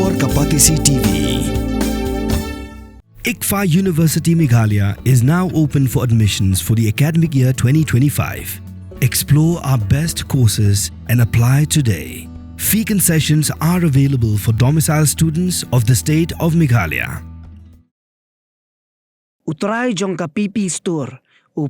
for Kapatisi TV. ICFA University Meghalaya is now open for admissions for the academic year 2025. Explore our best courses and apply today. Fee concessions are available for domiciled students of the state of Meghalaya. Trai jongka PP store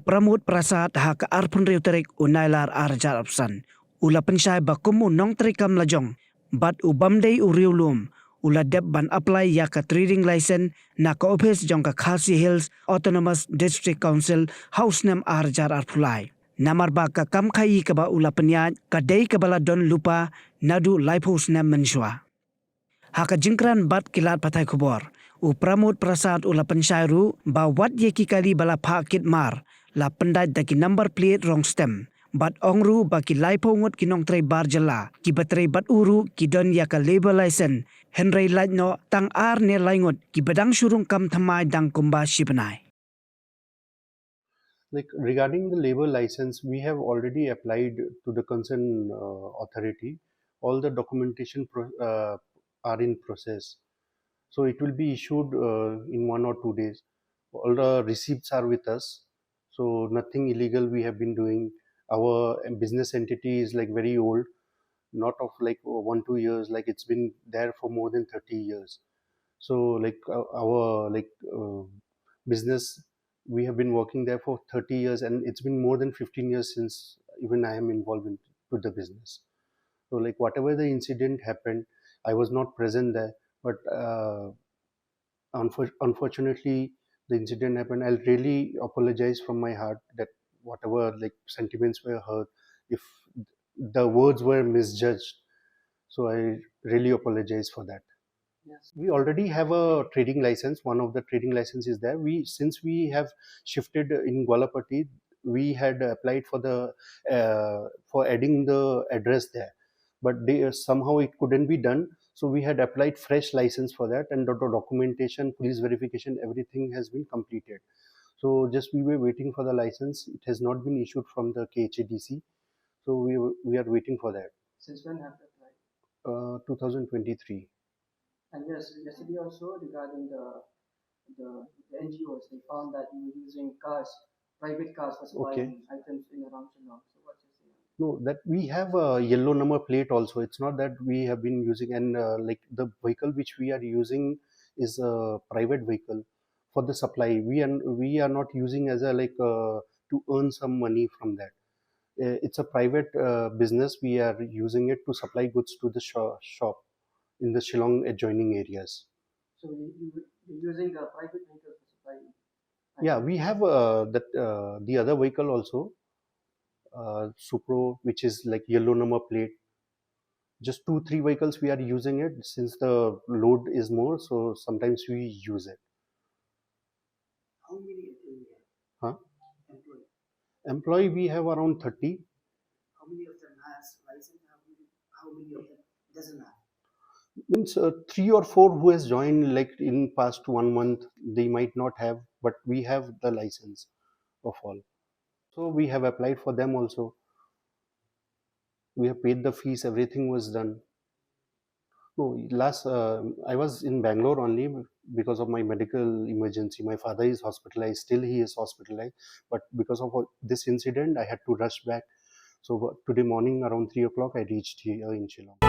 pramod prasad haka arpun reuterik unailar arjar apsan. Ula Pynshai bakumu nong trikam lajong, but bamdei uriulum. Ula dep ban apply yaka trading license na ka-office jongka Khadc Hills Autonomous District Council house name arjar arpulai. Namar ba ka kam kai ka ba ula penyat kadai ka bala don lupa nadu life house name mensua. Haka jingkran bat kilat patai kubor. Pramod prasad ula Pynshai ru ba wat ye kali bala pakit mar la pendai daki number plate wrong stem. Bat ongru ba ki laipo ngot kinong trai barjala ki batrai bat uru ki don ya ka labor license henry light no tang ar ne laingot ki badang surung kam Thymmai dang kumba shibanai. Like regarding the labor license, we have already applied to the concerned authority. All the documentation are in process, so it will be issued in 1 or 2 days. All the receipts are with us, so nothing illegal we have been doing. Our business entity is like very old, not of like 1-2 years, like it's been there for more than 30 years. So like our business, we have been working there for 30 years, and it's been more than 15 years since even I am involved with the business. So like whatever the incident happened, I was not present there, but unfortunately the incident happened. I'll really apologize from my heart that whatever like sentiments were hurt, if the words were misjudged, so I really apologize for that. Yes. We already have a trading license. One of the trading license is there. Since we have shifted in Gwalapati, we had applied for the for adding the address there, but somehow it couldn't be done. So we had applied fresh license for that, and the documentation, police verification, everything has been completed. So just we were waiting for the license. It has not been issued from the KHADC, so we are waiting for that. Since when have you applied? 2023. And yes, yesterday also regarding the NGOs, they found that you were using cars, private cars for supplying items in around Shillong. So what's your say? No, that we have a yellow number plate also. It's not that we have been using, and like the vehicle which we are using is a private vehicle for the supply. We are not using as a like to earn some money from that. It's a private business. We are using it to supply goods to the shop in the Shillong adjoining areas. So you're using the private vehicle for supplying? Yeah, we have the other vehicle also, Supro, which is like yellow number plate. Just 2-3 vehicles we are using it since the load is more, so sometimes we use it. How many Huh? Employee we have around 30. How many of them has license? How many of them doesn't have? Means 3 or 4 who has joined like in past 1 month, they might not have, but we have the license of all. So we have applied for them also. We have paid the fees, everything was done. No, last I was in Bangalore only because of my medical emergency. My father is hospitalized, still he is hospitalized, but because of this incident I had to rush back. So today morning around 3 o'clock I reached here in Shillong.